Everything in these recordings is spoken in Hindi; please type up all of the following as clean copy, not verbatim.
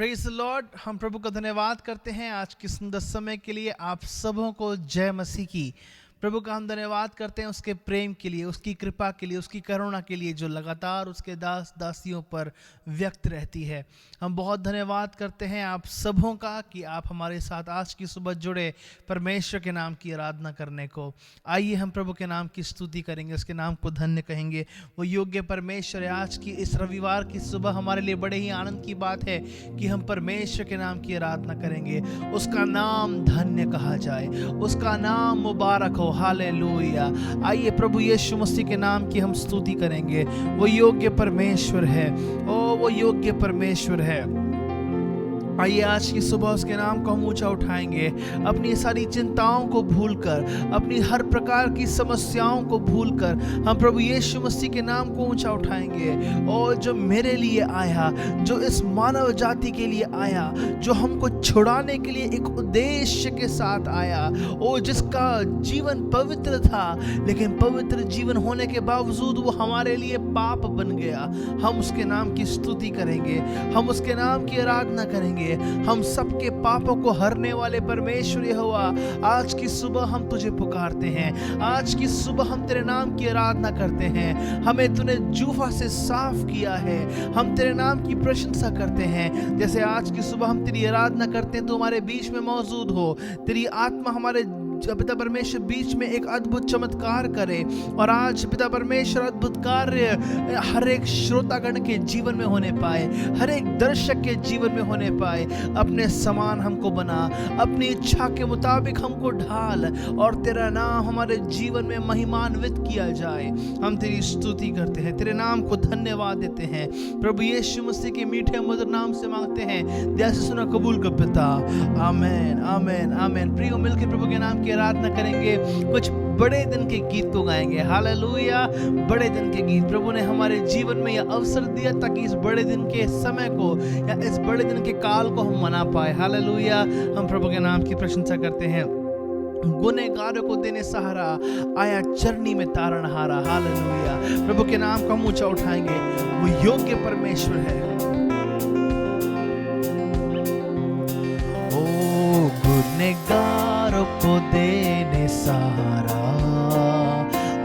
Praise the Lord. हम प्रभु का धन्यवाद करते हैं आज की सुंदर समय के लिए। आप सबों को जय मसीह की। प्रभु का हम धन्यवाद करते हैं उसके प्रेम के लिए, उसकी कृपा के लिए, उसकी करुणा के लिए जो लगातार उसके दास दासियों पर व्यक्त रहती है। हम बहुत धन्यवाद करते हैं आप सबों का कि आप हमारे साथ आज की सुबह जुड़े परमेश्वर के नाम की आराधना करने को। आइए हम प्रभु के नाम की स्तुति करेंगे, उसके नाम को धन्य कहेंगे। वो योग्य परमेश्वर है। आज की इस रविवार की सुबह हमारे लिए बड़े ही आनंद की बात है कि हम परमेश्वर के नाम की आराधना करेंगे। उसका नाम धन्य कहा जाए, उसका नाम मुबारक हो। हालेलुया। आइए प्रभु यीशु मसीह के नाम की हम स्तुति करेंगे। वो योग्य परमेश्वर है, ओ वो योग्य परमेश्वर है। आइए आज की सुबह उसके नाम को हम ऊंचा उठाएंगे। अपनी सारी चिंताओं को भूलकर, अपनी हर प्रकार की समस्याओं को भूलकर हम प्रभु यीशु मसीह के नाम को ऊंचा उठाएंगे। और जो मेरे लिए आया, जो इस मानव जाति के लिए आया, जो हमको छुड़ाने के लिए एक उद्देश्य के साथ आया, और जिसका जीवन पवित्र था, लेकिन पवित्र जीवन होने के बावजूद वो हमारे लिए पाप बन गया। हम उसके नाम की स्तुति करेंगे, हम उसके नाम की आराधना करेंगे। हम सबके पापों को हरने वाले परमेश्वर यहोवा, आज की सुबह हम तुझे पुकारते हैं। आज की सुबह हम तेरे नाम की आराधना करते हैं। हमें तूने जूफा से साफ किया है। हम तेरे नाम की प्रशंसा करते हैं। जैसे आज की सुबह हम तेरी आराधना करते हैं तो हमारे बीच में मौजूद हो। तेरी आत्मा हमारे पिता परमेश्वर बीच में एक अद्भुत चमत्कार करे। और आज पिता परमेश्वर अद्भुत कार्य हर एक श्रोतागण के जीवन में होने पाए, हर एक दर्शक के जीवन में होने पाए। अपने समान हमको बना, अपनी इच्छा के मुताबिक हमको ढाल, और तेरा नाम हमारे जीवन में महिमान्वित किया जाए। हम तेरी स्तुति करते हैं, तेरे नाम को धन्यवाद देते हैं। प्रभु यीशु मसीह के मीठे मधुर नाम से मांगते हैं, दया से सुना कबूल कर पिता। आमीन आमीन आमीन। प्रियो मिलकर प्रभु के नाम की आराधना करेंगे। कुछ बड़े दिन के गीत को गाएंगे। हालेलुया। बड़े दिन के गीत प्रभु ने हमारे जीवन में यह अवसर दिया ताकि इस बड़े दिन के समय को या इस बड़े दिन के काल को हम मना पाए। हालेलुया। हम प्रभु के नाम की प्रशंसा करते हैं। गुनहगारों को देने सहारा, आया चरनी में तारणहारा। हालेलुया। प्रभु के नाम को हम ऊंचा उठाएंगे। वो योग्य परमेश्वर है। ओ गुनहगारों को देने सहारा,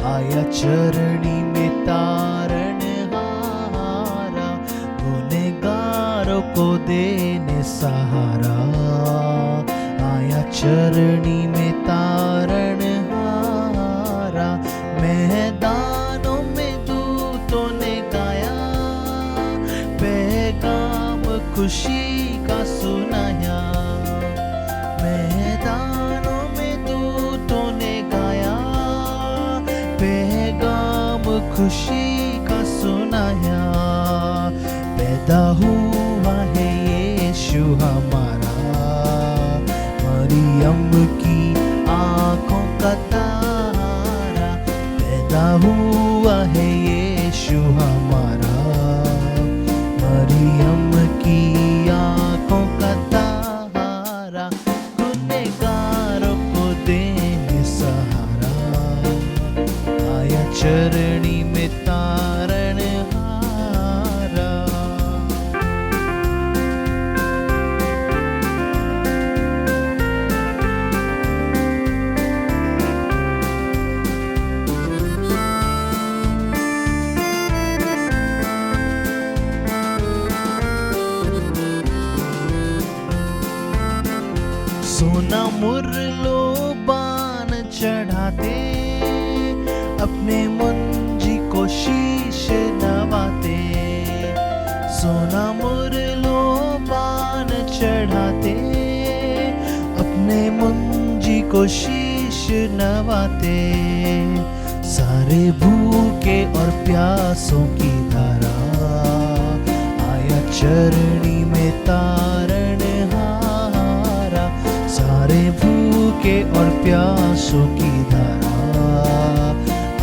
आया चरनी में तारणहारा। गुनहगारों को देने सहारा, आया चरनी में तारणहारा। मैदानों में दूतों ने गाया, पैगाम खुशी का सुनाया। मैदानों में दूतों ने गाया, पैगाम खुशी का सुनाया। पैदा हुआ है यीशु हमारा, मरियम की आंखों का तारा। पैदा हुआ है यीशु हमारा, मरियम की आंखों का तारा। गुनहगारों को देने सहारा, आया चरनी में तारणहारा। सोना मुरलो बान चढ़ाते, अपने मुंजी को शीश नवाते। सोना मुरलो बान चढ़ाते, अपने मुंजी को शीश नवाते। सारे भूखे और प्यासों की धारा, आया चरनी में तारणहारा। सारे भूखे और प्यासों की धारा,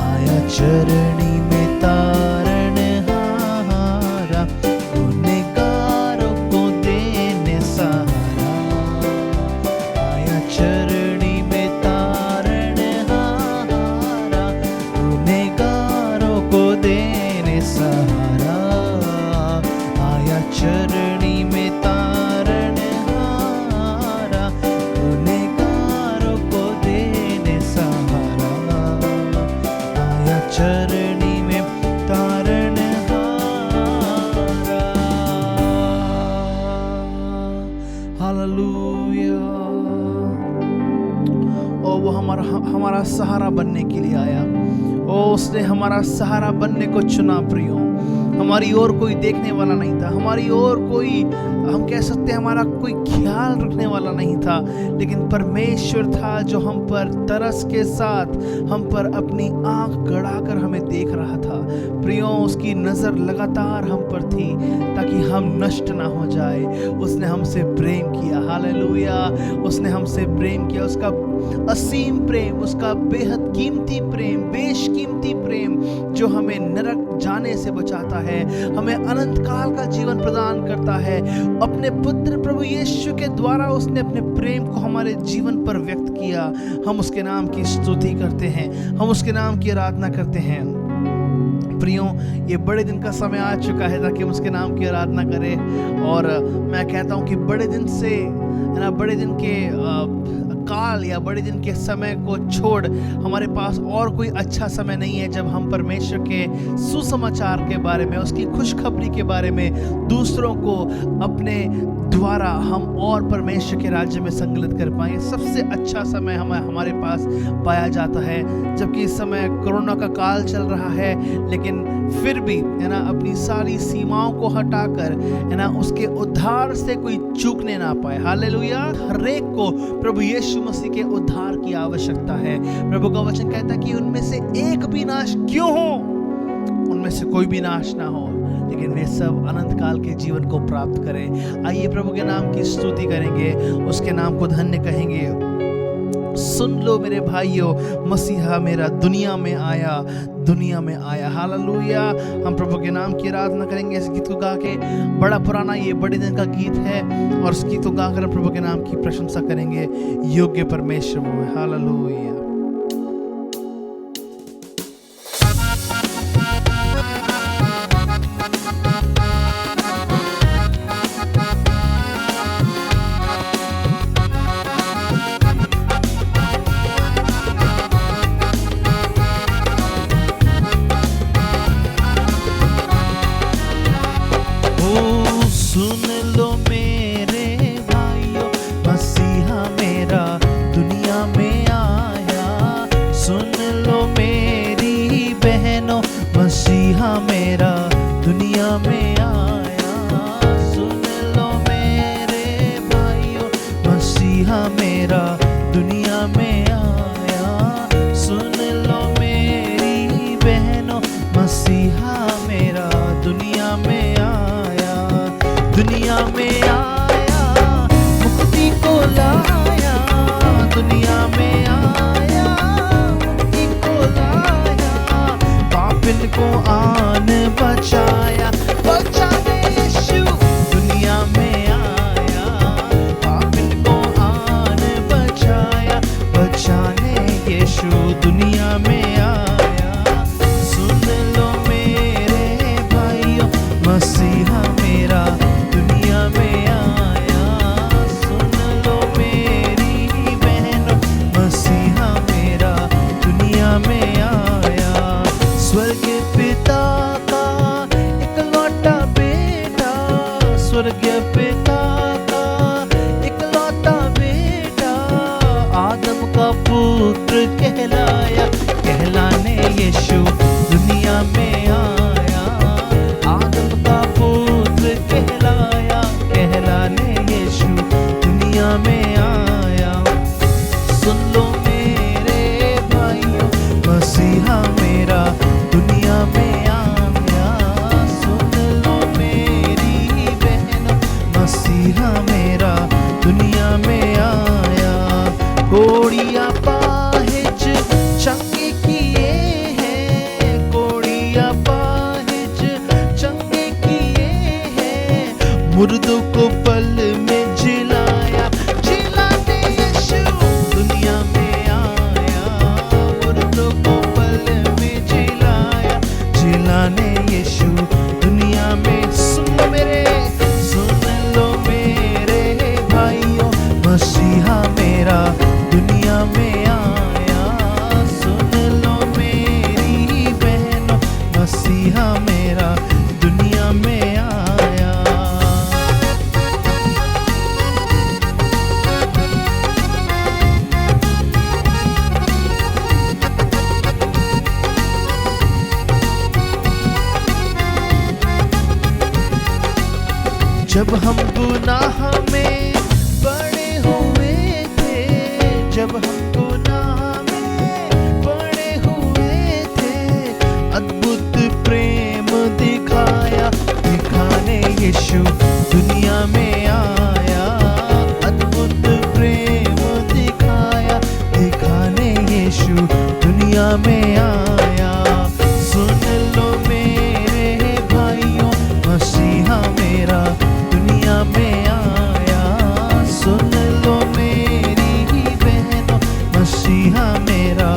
आया चरनी में तारणहारा। गुनहगारों को देने सहारा, आया चरनी में तारणहारा। गुनहगारों को देने सहारा, आया चरनी में तारणहारा। हालेलुया। ओ वो हमारा सहारा बनने के लिए आया। ओ उसने हमारा सहारा बनने को चुना प्रियो। हमारी ओर कोई देखने वाला नहीं था, हमारी ओर कोई, हम कह सकते हैं हमारा कोई ख्याल रखने वाला नहीं था, लेकिन परमेश्वर था जो हम पर तरस के साथ हम पर अपनी आंख गड़ाकर हमें देख रहा था। प्रियो उसकी नज़र लगातार हम पर थी ताकि हम नष्ट ना हो जाए। उसने हमसे प्रेम किया, हालेलुया। उसने हमसे प्रेम किया, उसका असीम प्रेम, उसका बेहद कीमती प्रेम, बेशकीमती प्रेम जो हमें नरक जाने से बचाता है, हमें अनंत काल का जीवन प्रदान करता है। अपने पुत्र प्रभु यीशु के द्वारा उसने अपने प्रेम को हमारे जीवन पर व्यक्त किया। हम उसके नाम की स्तुति करते हैं, हम उसके नाम की आराधना करते हैं। प्रियो ये बड़े दिन का समय आ चुका है ताकि हम उसके नाम की आराधना करें। और मैं कहता हूँ कि बड़े दिन से ना, बड़े दिन के काल या बड़े दिन के समय को छोड़ हमारे पास और कोई अच्छा समय नहीं है जब हम परमेश्वर के सुसमाचार के बारे में, उसकी खुशखबरी के बारे में दूसरों को अपने द्वारा हम और परमेश्वर के राज्य में संकलित कर पाएंगे। सबसे अच्छा समय हमारे पास पाया जाता है, जबकि इस समय कोरोना का काल चल रहा है, लेकिन फिर भी है ना अपनी सारी सीमाओं को हटाकर है ना उसके उद्धार से कोई चूकने ना पाए। हालेलुया। हर एक को प्रभु यीशु मसीह के उद्धार की आवश्यकता है। प्रभु का वचन कहता है कि उनमें से एक भी नाश क्यों हो, उनमें से कोई भी नाश ना हो, लेकिन वे सब अनंत काल के जीवन को प्राप्त करें। आइए प्रभु के नाम की स्तुति करेंगे, उसके नाम को धन्य कहेंगे। सुन लो मेरे भाइयों, मसीहा मेरा दुनिया में आया, दुनिया में आया। हालेलुया। हम प्रभु के नाम की आराधना करेंगे इस गीत को गा के। बड़ा पुराना ये बड़े दिन का गीत है और इस गीत को गाकर हम प्रभु के नाम की प्रशंसा करेंगे। योग्य परमेश्वर वो है। हालेलुया। सुन लो मेरे भाइयों, मसीहा मेरा दुनिया में आया। सुन लो मेरी बहनों, मसीहा मेरा दुनिया में आया। सुन लो मेरे भाइयों, मसीहा मेरा दुनिया में आया। सुन लो मेरी बहनों, मसीहा मेरा दुनिया में आया। दुनिया में आया, मुक्ति को लाया। दुनिया में आया, मुक्ति को लाया। पापिन को आन बचाया, बचाने यीशु दुनिया में आया। पापिन को आन बचाया, बचाने यीशु दुनिया में आया। सुन लो मेरे भाइयों, मसीहा मेरा दुनिया में आया। सुन लो मेरी बहनों, मसीहा मेरा दुनिया में आया। स्वर्ग पिता का इकलौता बेटा, स्वर्ग पिता का इकलौता बेटा, आदम का पुत्र कहलाया, कहलाने यीशु दुनिया में आया। आदम का पुत्र कहलाया, कहलाने यीशु दुनिया में आया। सुन लो मेरे भाइयों, मसीहा मेरा दुनिया में आया। सुन लो मेरी बहनों, मसीहा मेरा दुनिया में आया। घोड़ियां पाहिज चंगे किए हैं, जब हम गुनाह में पड़े हुए थे, जब हम गुनाह में पड़े हुए थे, अद्भुत प्रेम दिखाया, दिखाने यीशु दुनिया में आया। अद्भुत प्रेम दिखाया, दिखाने यीशु दुनिया में आया। सुन लो मेरे भाइयों, मसीहा मेरा दुनिया में आया। सुन लो मेरी बहनों, मसीहा मेरा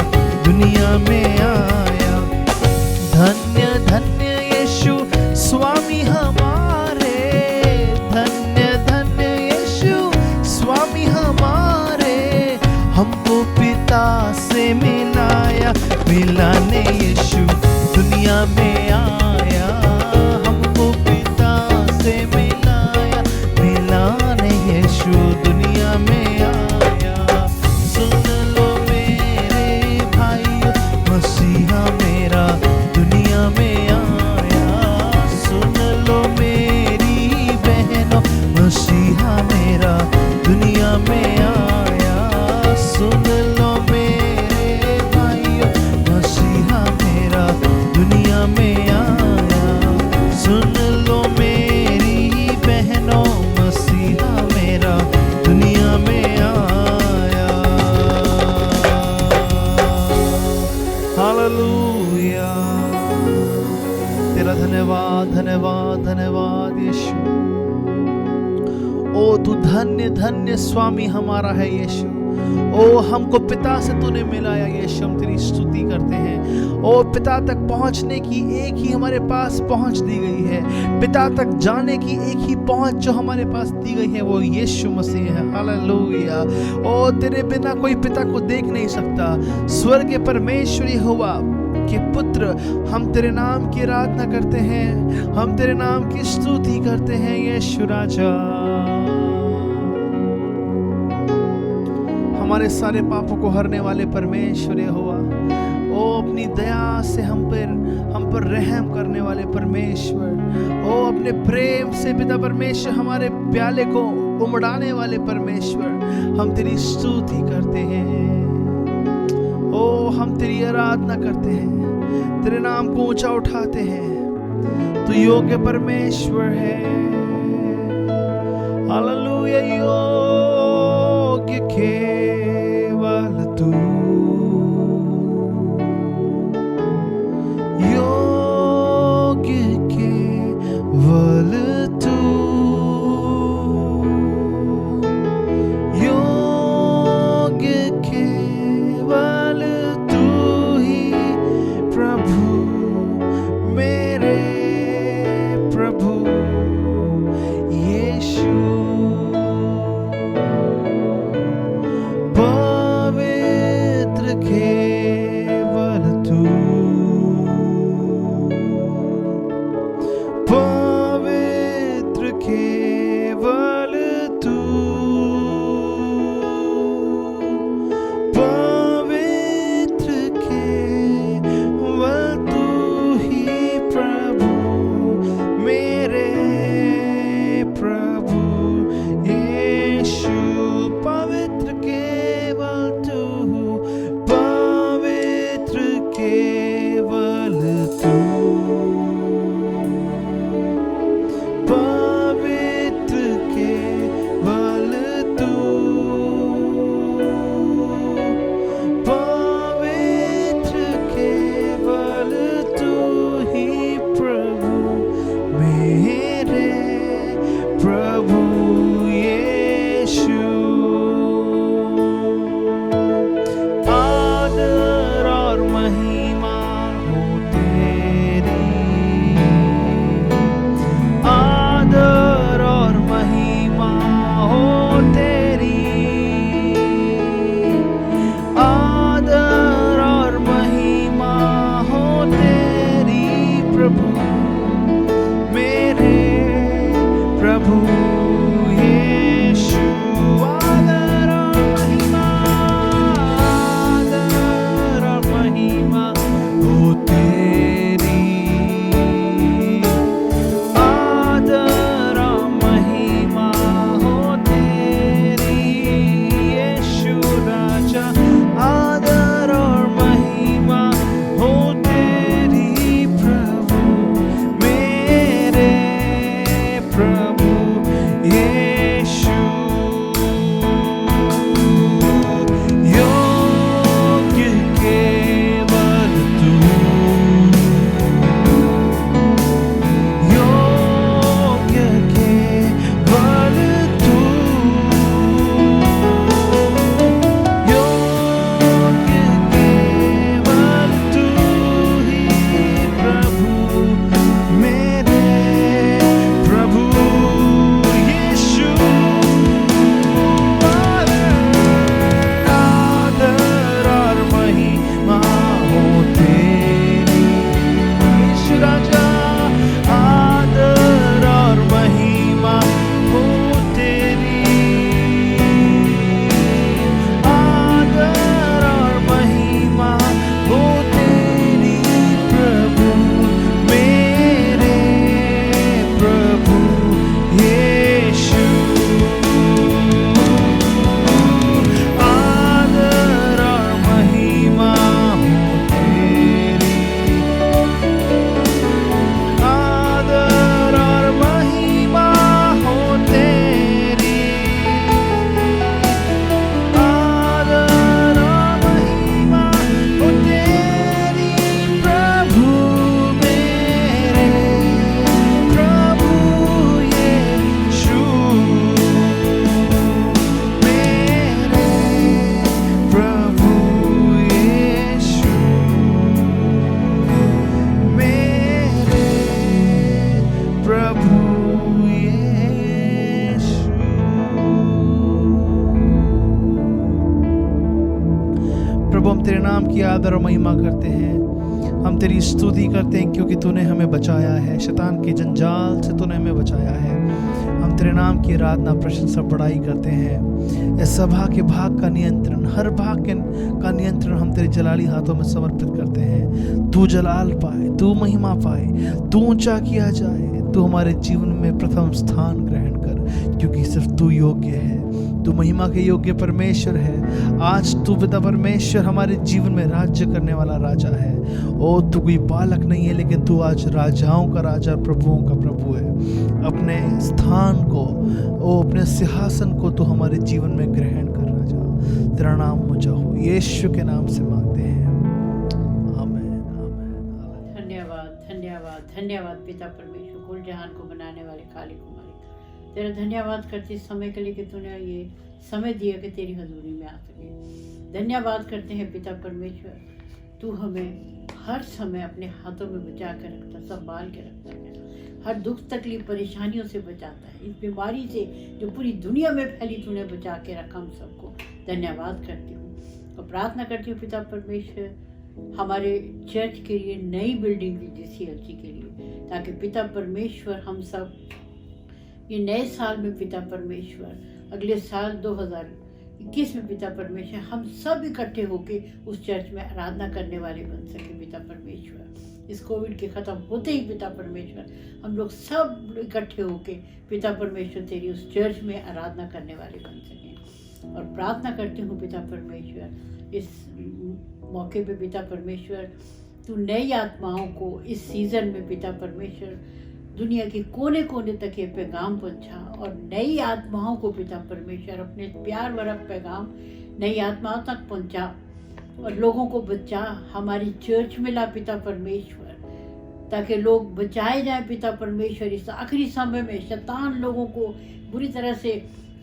दुनिया में आया। धन्य धन्य यीशु स्वामी हमारे, धन्य धन्य यीशु स्वामी हमारे, हमको पिता से मिलाया, मिलाने यीशु दुनिया में आया। हमको पिता से मिलाया, मिलाने यीशु दुनिया में आया। सुन लो मेरे भाइयों, मसीहा मेरा दुनिया में आया। सुन लो मेरी बहनों, मसीहा मेरा दुनिया में आया। सुन लो मेरे भाइयों, मसीहा मेरा दुनिया में आया। सुन लो मेरी बहनों, मसीहा मेरा दुनिया में आया। हालेलुया। तेरा धन्यवाद धन्यवाद धन्यवाद यीशु। ओ तू धन्य धन्य स्वामी हमारा है यीशु। ओ हमको पिता से तूने मिलाया यीशु, हम तेरी स्तुति करते हैं। ओ पिता तक पहुंचने की एक ही हमारे पास पहुंच दी गई है, पिता तक जाने की एक ही पहुंच जो हमारे पास दी गई है, वो यीशु मसीह है। हालेलुया। ओ तेरे बिना कोई पिता को देख नहीं सकता। स्वर्ग के परमेश्वरी हुआ के पुत्र, हम तेरे नाम की आराधना करते हैं, हम तेरे नाम की स्तुति करते हैं यीशु राजा। हमारे सारे पापों को हरने वाले परमेश्वर हुआ, ओ अपनी दया से हम पर रहम करने वाले परमेश्वर, ओ अपने प्रेम से पिता परमेश्वर हमारे प्याले को उमड़ाने वाले परमेश्वर, हम तेरी स्तुति करते हैं। ओ हम तेरी आराधना करते हैं, तेरे नाम को ऊंचा उठाते हैं। तू योग्य परमेश्वर है। हालेलुया। योग्य केवल तू, योग्य केवल तू, योग्य केवल तू ही प्रभु, मेरे प्रभु यीशु। पवित्र प्रभु हम तेरे नाम की आदर और महिमा करते हैं, हम तेरी स्तुति करते हैं क्योंकि तूने हमें बचाया है, शैतान के जंजाल से तूने हमें बचाया है। हम तेरे नाम की आराधना प्रशंसा बड़ाई करते हैं। इस सभा के भाग का नियंत्रण, हर भाग का नियंत्रण हम तेरे जलाली हाथों में समर्पित करते हैं। तू जलाल पाए, तू महिमा पाए, तू ऊंचा किया जाए, तू हमारे जीवन में प्रथम स्थान ग्रहण कर, क्योंकि सिर्फ तू योग्य है, तू महिमा के योग्य परमेश्वर है। आज तू पिता परमेश्वर हमारे जीवन में राज्य करने वाला राजा है। ओ तू कोई बालक नहीं है, लेकिन तू आज राजाओं का राजा, प्रभुओं का प्रभु है। अपने स्थान को, ओ अपने सिंहासन को तू हमारे जीवन में ग्रहण कर राजा। तेरा नाम ऊंचा हो, यीशु के नाम से मांगते हैं, आमीन आमीन। धन्यवाद धन्यवाद धन्यवाद पिता परमेश्वर, कुल जहान को बनाने वाले खालिक को मालिक, तेरा धन्यवाद करते इस समय के लिए कि तूने ये समय दिया कि तेरी हजूरी में आ सके। धन्यवाद करते हैं पिता परमेश्वर, तू हमें हर समय अपने हाथों में बचा कर रखता, संभाल के रखता है, हर दुख तकलीफ परेशानियों से बचाता है। इस बीमारी से जो पूरी दुनिया में फैली तूने बचा के रखा, हम सबको धन्यवाद करती हूँ और प्रार्थना करती हूँ पिता परमेश्वर हमारे चर्च के लिए नई बिल्डिंग दी DCLC के लिए, ताकि पिता परमेश्वर हम सब ये नए साल में पिता परमेश्वर अगले साल 2021 में पिता परमेश्वर हम सब इकट्ठे होके उस चर्च में आराधना करने वाले बन सके पिता परमेश्वर। इस कोविड के ख़त्म होते ही पिता परमेश्वर हम लोग सब इकट्ठे होके पिता परमेश्वर तेरी उस चर्च में आराधना करने वाले बन सकें। और प्रार्थना करती हूँ पिता परमेश्वर इस मौके पे पिता परमेश्वर तू नई आत्माओं को इस सीज़न में पिता परमेश्वर दुनिया के कोने कोने तक ये पैगाम पहुंचा और नई आत्माओं को पिता परमेश्वर अपने प्यार भरा पैगाम नई आत्माओं तक पहुंचा और लोगों को बचा, हमारी चर्च में ला पिता परमेश्वर, ताकि लोग बचाए जाए पिता परमेश्वर। इस आखिरी समय में शैतान लोगों को बुरी तरह से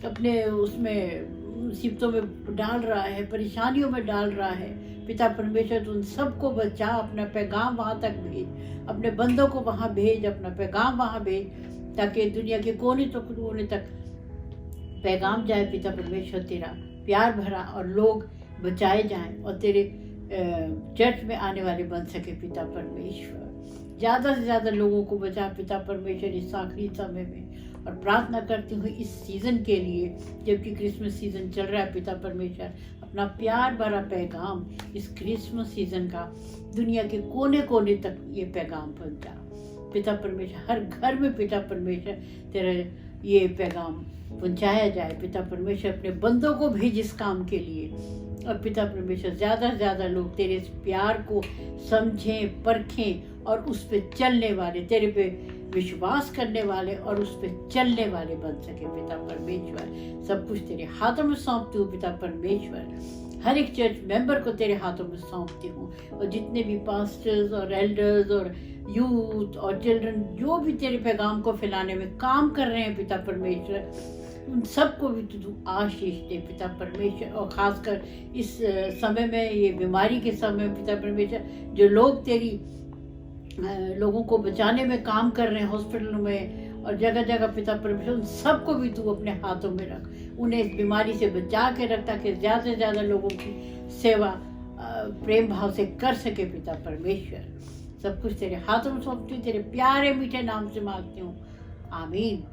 अपने उसमें मुसीबतों में डाल रहा है, परेशानियों में डाल रहा है पिता परमेश्वर, तो उन सबको बचा, अपना पैगाम वहाँ तक भेज, अपने बंदों को वहाँ भेज, अपना पैगाम वहाँ भेज, ताकि दुनिया के कोने तो कोने तक पैगाम जाए पिता परमेश्वर तेरा प्यार भरा और लोग बचाए जाएं और तेरे चर्च में आने वाले बन सके पिता परमेश्वर। ज़्यादा से ज़्यादा लोगों को बचा पिता परमेश्वर इस आखिरी समय में। और प्रार्थना करती हूँ इस सीज़न के लिए, जबकि क्रिसमस सीज़न चल रहा है पिता परमेश्वर, अपना प्यार भरा पैगाम इस क्रिसमस सीज़न का दुनिया के कोने कोने तक ये पैगाम पहुँचा पिता परमेश्वर। हर घर में पिता परमेश्वर तेरा ये पैगाम पहुँचाया जाए पिता परमेश्वर। अपने बंदों को भेज इस काम के लिए और पिता परमेश्वर ज़्यादा से ज़्यादा लोग तेरे इस प्यार को समझें, परखें और उस पर चलने वाले, तेरे पे विश्वास करने वाले और उस पर चलने वाले बन सके पिता परमेश्वर। सब कुछ तेरे हाथों में सौंपती हूँ पिता परमेश्वर। हर एक चर्च मेंबर को तेरे हाथों में सौंपती हूँ और जितने भी पास्टर्स और एल्डर्स और यूथ और चिल्ड्रन जो भी तेरे पैगाम को फैलाने में काम कर रहे हैं पिता परमेश्वर, उन सबको भी तू आशीष दे पिता परमेश्वर। और ख़ासकर इस समय में, ये बीमारी के समय पिता परमेश्वर, जो लोग तेरी लोगों को बचाने में काम कर रहे हैं हॉस्पिटलों में और जगह जगह पिता परमेश्वर, उन सबको भी तू अपने हाथों में रख, उन्हें इस बीमारी से बचा के रख, ताकि ज़्यादा से ज़्यादा लोगों की सेवा प्रेम भाव से कर सके पिता परमेश्वर। सब कुछ तेरे हाथों में सौंपती हूँ, तेरे प्यारे मीठे नाम से मांगती हूँ, आमीन।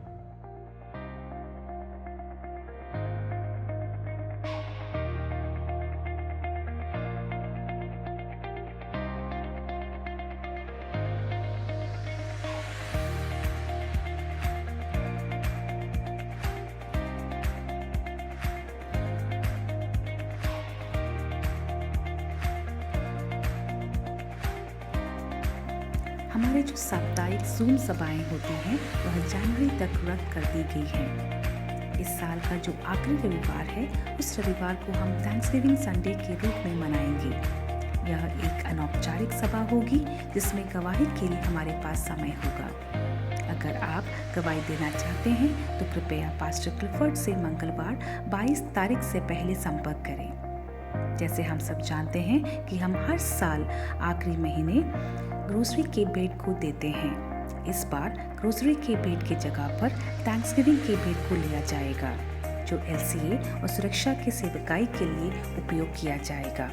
हमारे जो साप्ताहिक ज़ूम सभाएं होती हैं वह जनवरी तक रद्द कर दी गई हैं। इस साल का जो आखिरी रविवार है उस रविवार को हम थैंक्सगिविंग संडे के रूप में मनाएंगे। यह एक अनौपचारिक सभा होगी जिसमें गवाही के लिए हमारे पास समय होगा। अगर आप गवाही देना चाहते हैं तो कृपया पास्टर क्लिफर्ड से मंगलवार 22 तारीख से पहले संपर्क करें। जैसे हम सब जानते हैं कि हम हर साल आखिरी महीने ग्रोसरी के भेंट को देते हैं। इस बार ग्रोसरी के भेंट की जगह पर थैंक्सगिविंग के भेंट को लिया जाएगा, जो LCA और सुरक्षा की सेवकाई के लिए उपयोग किया जाएगा।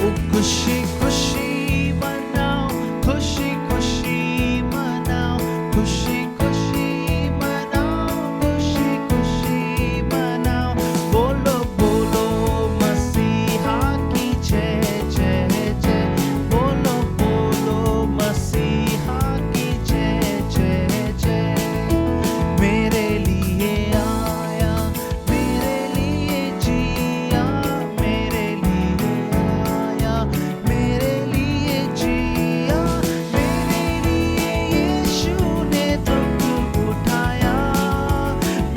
ओ खुशी खुशी मनाओ, खुशी खुशी मनाओ, खुशी खुशी मनाओ, खुशी खुशी मनाओ। बोलो बोलो मसीहा की जय जय जय, बोलो बोलो मसीहा की जय जय जय। मेरे लिए आया, मेरे लिए जिया, मेरे लिए आया, मेरे लिए जिया, मेरे लिए यीशु ने दुख उठाया,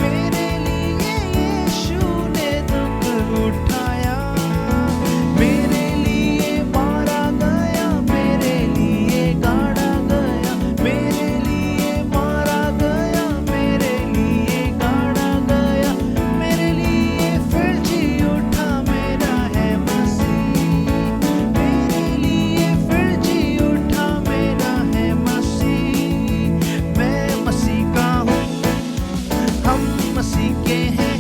मेरे लिए यीशु ने दुख उठाया। मेरे लिए मारा गया, मेरे लिए गाड़ा गया, मेरे लिए मारा गया, मेरे लिए गाड़ा गया, मेरे लिए फिर जी उठा, मेरा है मसीह, मेरे लिए फिर जी उठा, मेरा है मसीह। मैं मसीह का हूँ, हम मसीह के हैं।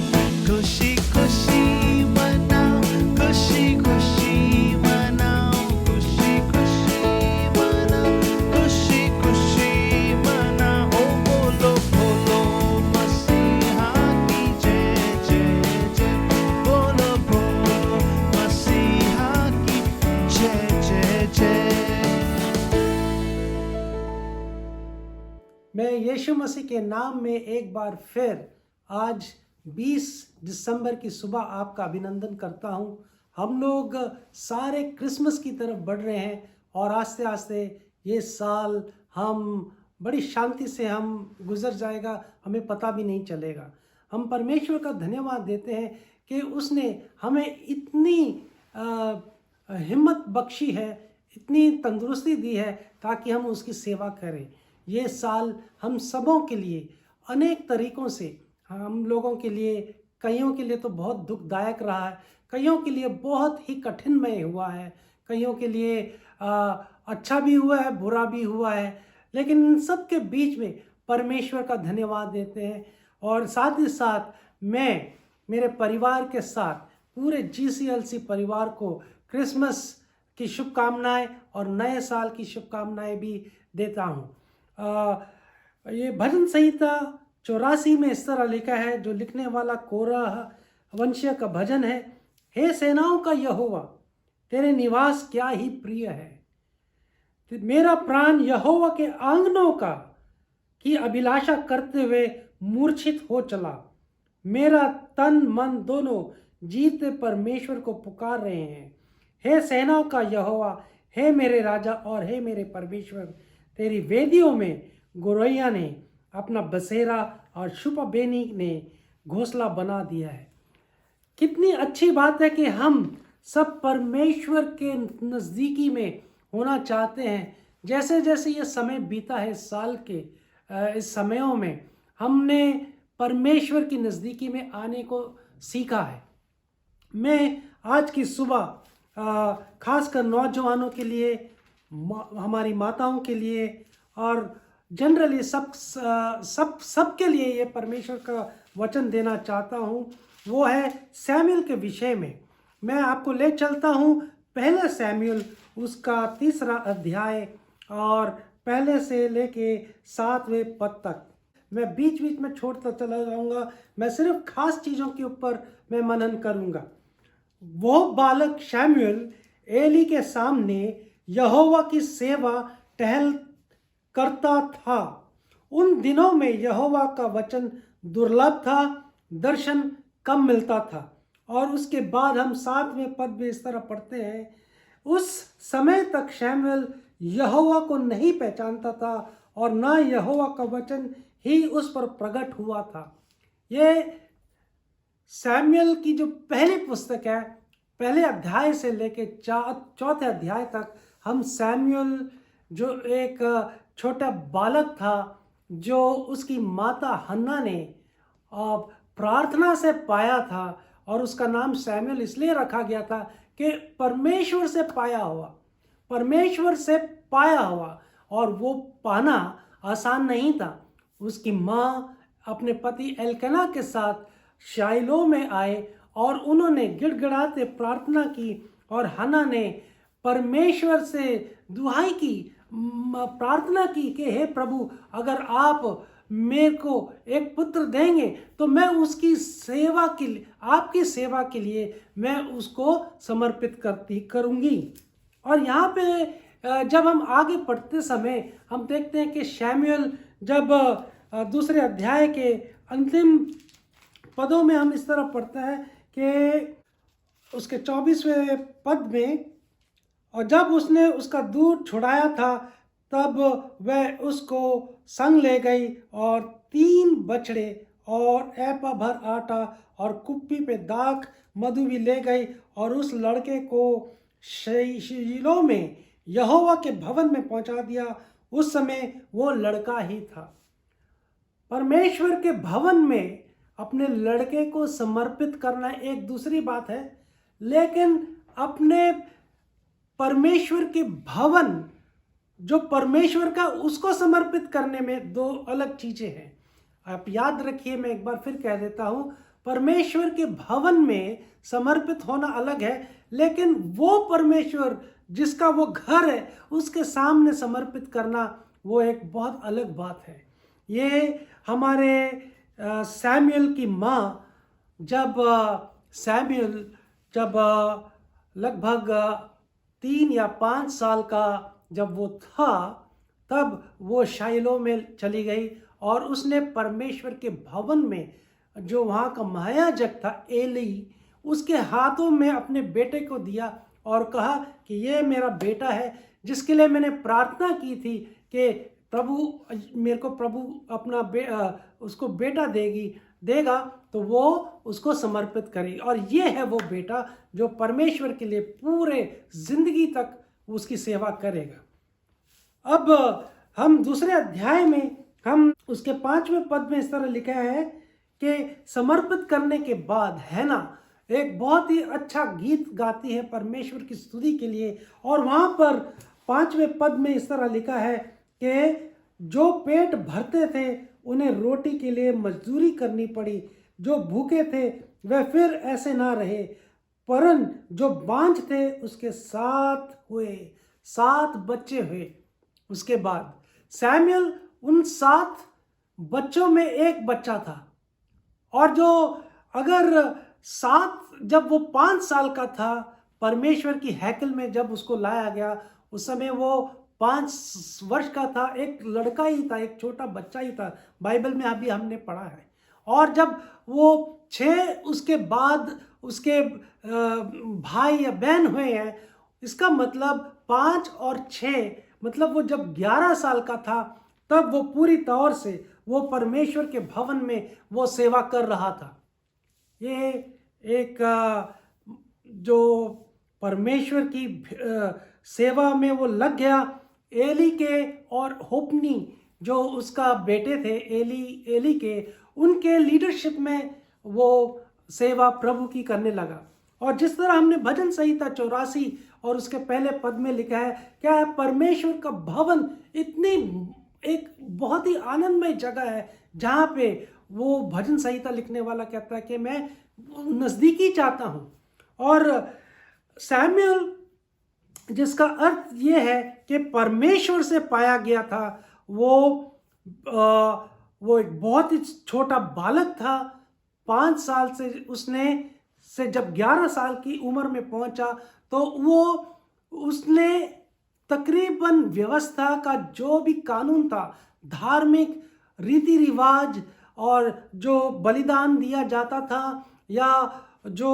खुशी खुशी मनाओ, खुशी खुशी मनाओ, खुशी खुशी मनाओ, खुशी खुशी मनाओ। बोलो बोलो मसीहा की जय जय जय, बोलो बोलो मसीहा की जय जय जय। मैं यीशु मसीह के नाम में एक बार फिर आज 20 दिसंबर की सुबह आपका अभिनंदन करता हूं। हम लोग सारे क्रिसमस की तरफ बढ़ रहे हैं और आस्ते आस्ते ये साल हम बड़ी शांति से हम गुजर जाएगा, हमें पता भी नहीं चलेगा। हम परमेश्वर का धन्यवाद देते हैं कि उसने हमें इतनी हिम्मत बख्शी है, इतनी तंदुरुस्ती दी है ताकि हम उसकी सेवा करें। ये साल हम सबों के लिए अनेक तरीक़ों से, हम लोगों के लिए, कईयों के लिए तो बहुत दुखदायक रहा है, कईयों के लिए बहुत ही कठिनमय हुआ है, कईयों के लिए अच्छा भी हुआ है, बुरा भी हुआ है, लेकिन इन सब के बीच में परमेश्वर का धन्यवाद देते हैं। और साथ ही साथ मैं मेरे परिवार के साथ, पूरे GCLC परिवार को क्रिसमस की शुभकामनाएं और नए साल की शुभकामनाएं भी देता हूँ। ये भजन संहिता 84 में इस तरह लिखा है, जो लिखने वाला कोरह वंशीय का भजन है। हे सेनाओं का यहोवा, तेरे निवास क्या ही प्रिय है। मेरा प्राण यहोवा के आंगनों का की अभिलाषा करते हुए मूर्छित हो चला। मेरा तन मन दोनों जीते परमेश्वर को पुकार रहे हैं। हे सेनाओं का यहोवा, हे मेरे राजा और हे मेरे परमेश्वर, तेरी वेदियों में गोरैया ने अपना बसेरा और शुपबेनी ने घोंसला बना दिया है। कितनी अच्छी बात है कि हम सब परमेश्वर के नज़दीकी में होना चाहते हैं। जैसे जैसे ये समय बीता है, इस साल के इस समयों में हमने परमेश्वर की नज़दीकी में आने को सीखा है। मैं आज की सुबह खासकर नौजवानों के लिए, हमारी माताओं के लिए और जनरली सब के लिए ये परमेश्वर का वचन देना चाहता हूँ। वो है सैमुएल के विषय में। मैं आपको ले चलता हूँ पहले सैमुएल, उसका 3 अध्याय और पहले से लेके 7वें पद तक। मैं बीच बीच में छोड़ता चला जाऊँगा, मैं सिर्फ खास चीज़ों के ऊपर मैं मनन करूँगा। वो बालक सैमुएल एली के सामने यहोवा की सेवा टहल करता था। उन दिनों में यहोवा का वचन दुर्लभ था, दर्शन कम मिलता था। और उसके बाद हम 7वें पद में इस तरह पढ़ते हैं, उस समय तक सैमुएल यहोवा को नहीं पहचानता था और ना यहोवा का वचन ही उस पर प्रकट हुआ था। ये सैमुएल की जो पहली पुस्तक है, पहले अध्याय से लेके 4 अध्याय तक हम सैमुएल जो एक छोटा बालक था, जो उसकी माता हन्ना ने प्रार्थना से पाया था, और उसका नाम सैमुएल इसलिए रखा गया था कि परमेश्वर से पाया हुआ, परमेश्वर से पाया हुआ। और वो पाना आसान नहीं था। उसकी माँ अपने पति एलकना के साथ शाइलो में आए और उन्होंने गिड़गिड़ाते प्रार्थना की, और हन्ना ने परमेश्वर से दुहाई की, प्रार्थना की कि हे प्रभु, अगर आप मेरे को एक पुत्र देंगे तो मैं उसकी सेवा के लिए, आपकी सेवा के लिए मैं उसको समर्पित करूँगी। और यहाँ पे जब हम आगे पढ़ते समय हम देखते हैं कि शमूएल जब दूसरे अध्याय के अंतिम पदों में हम इस तरह पढ़ते हैं कि उसके 24वें पद में, और जब उसने उसका दूध छुड़ाया था तब वह उसको संग ले गई और 3 बछड़े और एपा भर आटा और कुप्पी पे दाख मधु भी ले गई और उस लड़के को शीलो में यहोवा के भवन में पहुंचा दिया। उस समय वो लड़का ही था। परमेश्वर के भवन में अपने लड़के को समर्पित करना एक दूसरी बात है, लेकिन अपने परमेश्वर के भवन जो परमेश्वर का, उसको समर्पित करने में 2 अलग चीज़ें हैं। आप याद रखिए, मैं एक बार फिर कह देता हूँ, परमेश्वर के भवन में समर्पित होना अलग है, लेकिन वो परमेश्वर जिसका वो घर है उसके सामने समर्पित करना वो एक बहुत अलग बात है। ये हमारे शमूएल की माँ, जब शमूएल लगभग 3 या 5 साल का जब वो था, तब वो शीलो में चली गई और उसने परमेश्वर के भवन में जो वहाँ का महायाजक था एली, उसके हाथों में अपने बेटे को दिया और कहा कि ये मेरा बेटा है जिसके लिए मैंने प्रार्थना की थी कि प्रभु मेरे को प्रभु अपना उसको बेटा देगा तो वो उसको समर्पित करेगी। और ये है वो बेटा जो परमेश्वर के लिए पूरे जिंदगी तक उसकी सेवा करेगा। अब हम दूसरे अध्याय में हम उसके 5वें पद में इस तरह लिखा है कि समर्पित करने के बाद हैना एक बहुत ही अच्छा गीत गाती है परमेश्वर की स्तुति के लिए। और वहाँ पर 5वें पद में इस तरह लिखा है कि जो पेट भरते थे उन्हें रोटी के लिए मजदूरी करनी पड़ी, जो भूखे थे वह फिर ऐसे ना रहे, परन जो बांझ थे उसके 7 बच्चे हुए। उसके बाद शमूएल उन 7 बच्चों में एक बच्चा था, और जो अगर 7 जब वो 5 साल का था, परमेश्वर की हैकल में जब उसको लाया गया उस समय वो 5 वर्ष का था, एक लड़का ही था, एक छोटा बच्चा ही था। बाइबल में अभी हमने पढ़ा है। और जब वो 6 उसके बाद उसके भाई या बहन हुए हैं, इसका मतलब 5 और 6 मतलब वो जब 11 साल का था तब वो पूरी तौर से वो परमेश्वर के भवन में वो सेवा कर रहा था। ये एक जो परमेश्वर की सेवा में वो लग गया। एली के और होपनी जो उसका बेटे थे एली के, उनके लीडरशिप में वो सेवा प्रभु की करने लगा। और जिस तरह हमने भजन संहिता 84 और उसके पहले पद में लिखा है, क्या है, परमेश्वर का भवन इतनी एक बहुत ही आनंदमय जगह है जहाँ पे वो भजन संहिता लिखने वाला कहता है कि मैं नज़दीकी चाहता हूँ। और शमूएल जिसका अर्थ ये है कि परमेश्वर से पाया गया था, वो एक बहुत ही छोटा बालक था। 5 साल से उसने जब 11 साल की उम्र में पहुंचा तो उसने तकरीबन व्यवस्था का जो भी कानून था, धार्मिक रीति रिवाज और जो बलिदान दिया जाता था या जो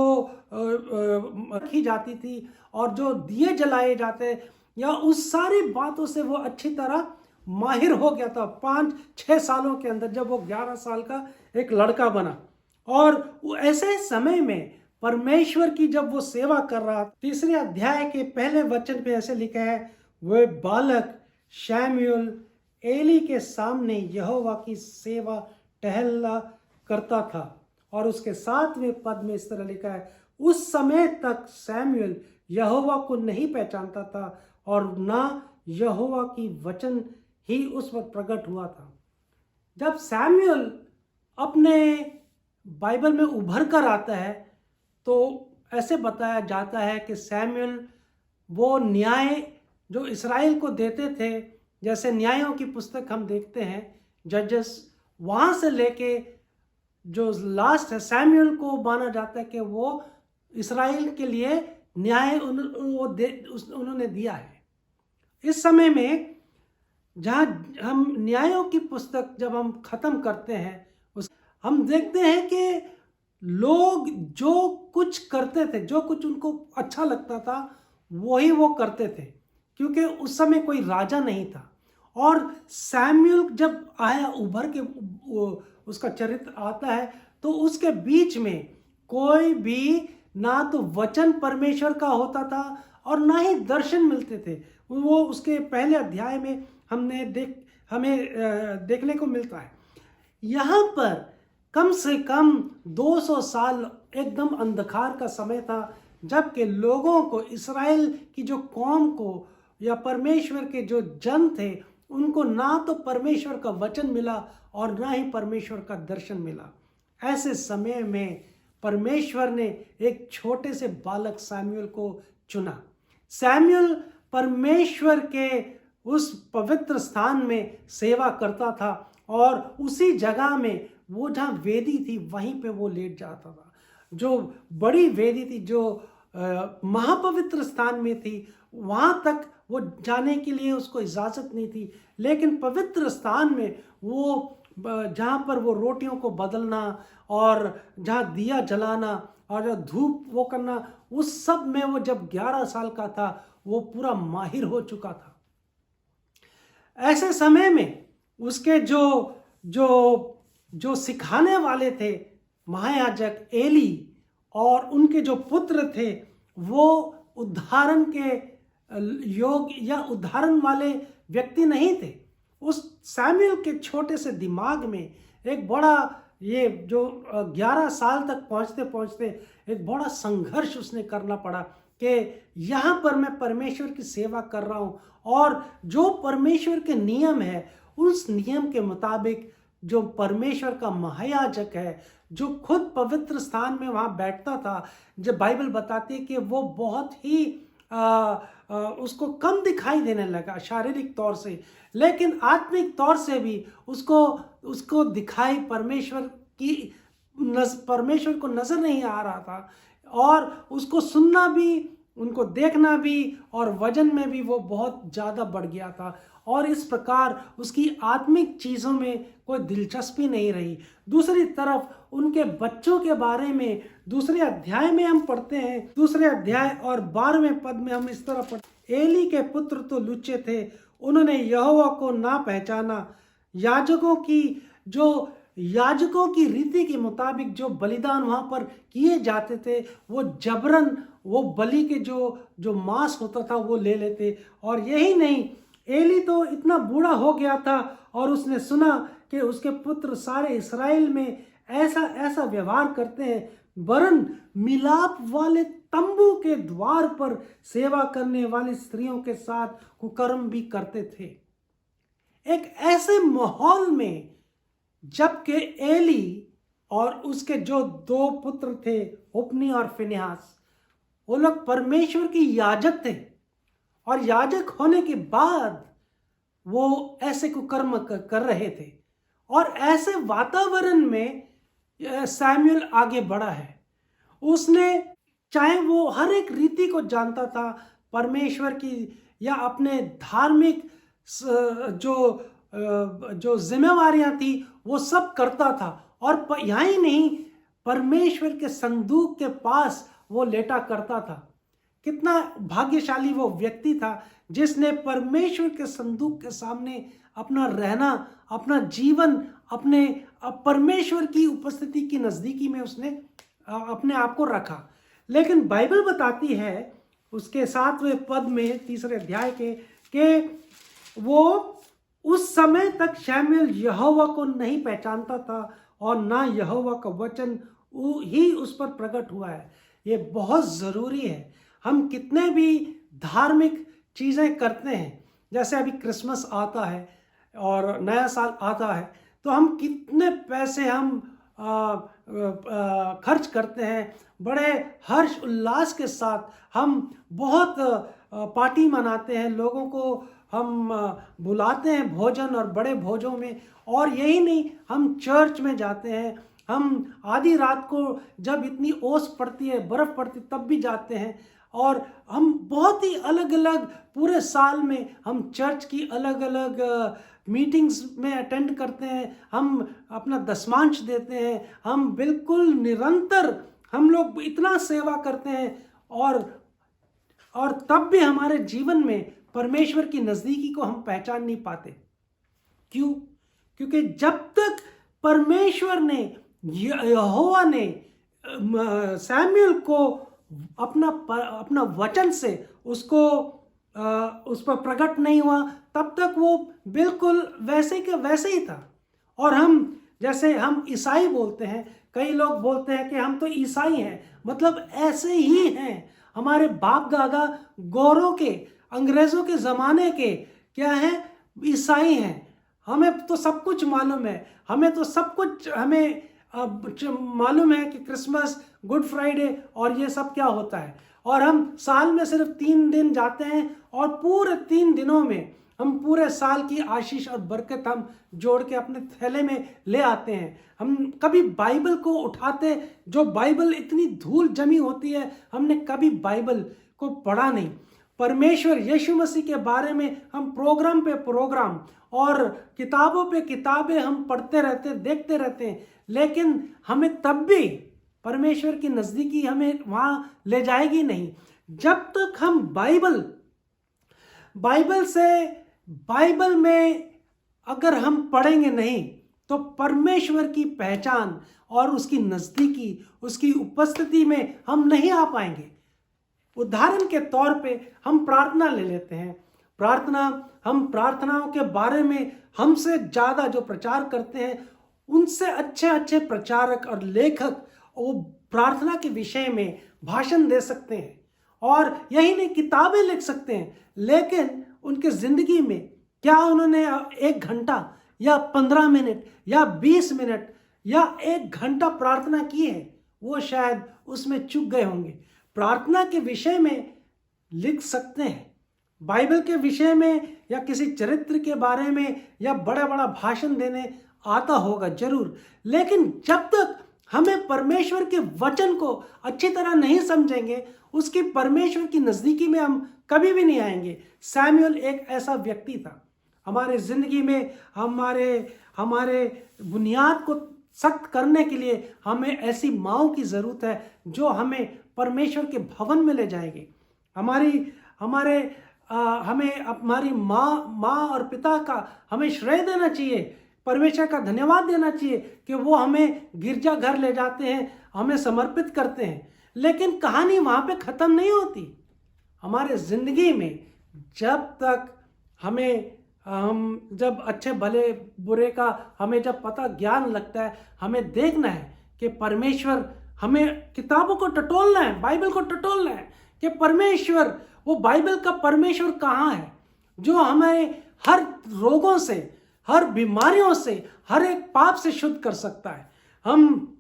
रखी जाती थी और जो दिए जलाए जाते, या उस सारी बातों से वो अच्छी तरह माहिर हो गया था 5-6 सालों के अंदर, जब वो 11 साल का एक लड़का बना। और ऐसे समय में परमेश्वर की जब वो सेवा कर रहा, 3 अध्याय के पहले वचन पे ऐसे लिखा है, वह बालक शमूएल एली के सामने यहोवा की सेवा टहला करता था। और उसके 7वें पद में इस तरह लिखा है, उस समय तक शमूएल यहोवा को नहीं पहचानता था और ना यहोवा की वचन ही उस वक्त प्रकट हुआ था। जब शमूएल अपने बाइबल में उभर कर आता है तो ऐसे बताया जाता है कि शमूएल वो न्याय जो इसराइल को देते थे, जैसे न्यायों की पुस्तक हम देखते हैं जजेस, वहाँ से लेके जो लास्ट है सैमुअल को माना जाता है कि वो इसराइल के लिए न्याय उन्होंने दिया है। इस समय में जहाँ हम न्यायों की पुस्तक जब हम ख़त्म करते हैं, हम देखते हैं कि लोग जो कुछ करते थे, जो कुछ उनको अच्छा लगता था वही वो करते थे, क्योंकि उस समय कोई राजा नहीं था। और सैमुअल जब आया, उभर के उसका चरित्र आता है, तो उसके बीच में कोई भी ना तो वचन परमेश्वर का होता था और ना ही दर्शन मिलते थे। वो उसके पहले अध्याय में हमें देखने को मिलता है। यहाँ पर कम से कम 200 साल एकदम अंधकार का समय था, जबकि लोगों को, इसराइल की जो कौम को या परमेश्वर के जो जन थे, उनको ना तो परमेश्वर का वचन मिला और ना ही परमेश्वर का दर्शन मिला। ऐसे समय में परमेश्वर ने एक छोटे से बालक सैमुअल को चुना। सैमुअल परमेश्वर के उस पवित्र स्थान में सेवा करता था और उसी जगह में वो जहाँ वेदी थी वहीं पे वो लेट जाता था। जो बड़ी वेदी थी, जो महापवित्र स्थान में थी, वहाँ तक वो जाने के लिए उसको इजाज़त नहीं थी, लेकिन पवित्र स्थान में वो जहाँ पर वो रोटियों को बदलना और जहाँ दिया जलाना और धूप वो करना, उस सब में वो जब 11 साल का था वो पूरा माहिर हो चुका था। ऐसे समय में उसके जो सिखाने वाले थे, महायाजक एली और उनके जो पुत्र थे, वो उदाहरण के योग या उदाहरण वाले व्यक्ति नहीं थे। उस सैमुअल के छोटे से दिमाग में एक बड़ा, ये जो 11 साल तक पहुँचते पहुँचते एक बड़ा संघर्ष उसने करना पड़ा कि यहाँ पर मैं परमेश्वर की सेवा कर रहा हूँ और जो परमेश्वर के नियम है, उस नियम के मुताबिक जो परमेश्वर का महायाजक है, जो खुद पवित्र स्थान में वहाँ बैठता था, जब बाइबल बताती है कि वो बहुत ही उसको कम दिखाई देने लगा शारीरिक तौर से, लेकिन आत्मिक तौर से भी उसको दिखाई परमेश्वर को नज़र नहीं आ रहा था, और उसको सुनना भी, उनको देखना भी, और वजन में भी वो बहुत ज़्यादा बढ़ गया था। और इस प्रकार उसकी आत्मिक चीज़ों में कोई दिलचस्पी नहीं रही। दूसरी तरफ उनके बच्चों के बारे में दूसरे अध्याय में हम पढ़ते हैं, दूसरे अध्याय और 12वें पद में हम इस तरह पढ़ते, एली के पुत्र तो लुच्चे थे, उन्होंने यहोवा को ना पहचाना। याजकों की रीति के मुताबिक जो बलिदान वहाँ पर किए जाते थे, वो जबरन वो बलि के जो मांस होता था वो ले लेते। और यही नहीं, एली तो इतना बूढ़ा हो गया था और उसने सुना कि उसके पुत्र सारे इस्राएल में ऐसा व्यवहार करते हैं, वरन मिलाप वाले तंबू के द्वार पर सेवा करने वाली स्त्रियों के साथ कुकर्म भी करते थे। एक ऐसे माहौल में जबकि एली और उसके जो 2 पुत्र थे, होप्नी और फिनेहास, वो लोग परमेश्वर की याजक थे, और याजक होने के बाद वो ऐसे कुकर्म कर रहे थे। और ऐसे वातावरण में सैमुअल आगे बढ़ा है। उसने, चाहे वो हर एक रीति को जानता था परमेश्वर की, या अपने धार्मिक जो जिम्मेवारियां थी वो सब करता था, और यहाँ ही नहीं, परमेश्वर के संदूक के पास वो लेटा करता था। कितना भाग्यशाली वो व्यक्ति था जिसने परमेश्वर के संदूक के सामने अपना रहना, अपना जीवन, अपने परमेश्वर की उपस्थिति की नज़दीकी में उसने अपने आप को रखा। लेकिन बाइबल बताती है उसके 7वें पद में 3रे अध्याय के, कि वो उस समय तक शमूएल यहोवा को नहीं पहचानता था और ना यहोवा का वचन ही उस पर प्रकट हुआ है। ये बहुत ज़रूरी है। हम कितने भी धार्मिक चीज़ें करते हैं, जैसे अभी क्रिसमस आता है और नया साल आता है, तो हम कितने पैसे हम खर्च करते हैं, बड़े हर्ष उल्लास के साथ हम बहुत पार्टी मनाते हैं, लोगों को हम बुलाते हैं भोजन और बड़े भोजों में। और यही नहीं, हम चर्च में जाते हैं, हम आधी रात को जब इतनी ओस पड़ती है, बर्फ़ पड़ती, तब भी जाते हैं। और हम बहुत ही अलग अलग पूरे साल में हम चर्च की अलग अलग मीटिंग्स में अटेंड करते हैं, हम अपना दशमांश देते हैं, हम बिल्कुल निरंतर हम लोग इतना सेवा करते हैं। और तब भी हमारे जीवन में परमेश्वर की नज़दीकी को हम पहचान नहीं पाते। क्यों? क्योंकि जब तक परमेश्वर ने, यहोवा ने सैमुएल को अपना वचन से उसको उस पर प्रकट नहीं हुआ, तब तक वो बिल्कुल वैसे के वैसे ही था। और जैसे हम ईसाई बोलते हैं, कई लोग बोलते हैं कि हम तो ईसाई हैं, मतलब ऐसे ही हैं। हमारे बाप दादा गोरों के, अंग्रेज़ों के ज़माने के क्या हैं, ईसाई हैं। हमें तो सब कुछ मालूम है, हमें तो सब कुछ मालूम है कि क्रिसमस, गुड फ्राइडे और ये सब क्या होता है। और हम साल में सिर्फ 3 दिन जाते हैं और पूरे 3 दिनों में हम पूरे साल की आशीष और बरकत हम जोड़ के अपने थैले में ले आते हैं। हम कभी बाइबल को उठाते, जो बाइबल इतनी धूल जमी होती है, हमने कभी बाइबल को पढ़ा नहीं। परमेश्वर यीशु मसीह के बारे में हम प्रोग्राम पे प्रोग्राम और किताबों पे किताबें हम पढ़ते रहते, देखते रहते हैं, लेकिन हमें तब भी परमेश्वर की नज़दीकी हमें वहाँ ले जाएगी नहीं जब तक हम बाइबल में अगर हम पढ़ेंगे नहीं, तो परमेश्वर की पहचान और उसकी नज़दीकी, उसकी उपस्थिति में हम नहीं आ पाएंगे। उदाहरण के तौर पे हम प्रार्थना ले लेते हैं। हम प्रार्थनाओं के बारे में हमसे ज़्यादा जो प्रचार करते हैं, उनसे अच्छे अच्छे प्रचारक और लेखक वो प्रार्थना के विषय में भाषण दे सकते हैं और यही नहीं, किताबें लिख सकते हैं, लेकिन उनके ज़िंदगी में क्या उन्होंने 1 घंटा या 15 मिनट या 20 मिनट या 1 घंटा प्रार्थना की है, वो शायद उसमें चूक गए होंगे। प्रार्थना के विषय में लिख सकते हैं, बाइबल के विषय में या किसी चरित्र के बारे में या बड़ा बड़ा भाषण देने आता होगा जरूर, लेकिन जब तक हमें परमेश्वर के वचन को अच्छी तरह नहीं समझेंगे, उसकी परमेश्वर की नज़दीकी में हम कभी भी नहीं आएंगे। सैमुएल एक ऐसा व्यक्ति था। हमारे ज़िंदगी में हमारे बुनियाद को सख्त करने के लिए हमें ऐसी माँओं की ज़रूरत है जो हमें परमेश्वर के भवन में ले जाएंगे। हमें हमारी माँ और पिता का हमें श्रेय देना चाहिए, परमेश्वर का धन्यवाद देना चाहिए कि वो हमें गिरजा घर ले जाते हैं, हमें समर्पित करते हैं। लेकिन कहानी वहाँ पे ख़त्म नहीं होती। हमारे ज़िंदगी में जब तक हम जब अच्छे भले बुरे का हमें जब पता ज्ञान लगता है, हमें देखना है कि परमेश्वर, हमें किताबों को टटोलना है, बाइबल को टटोलना है कि परमेश्वर, वो बाइबल का परमेश्वर कहाँ है जो हमें हर रोगों से, हर बीमारियों से, हर एक पाप से शुद्ध कर सकता है। हम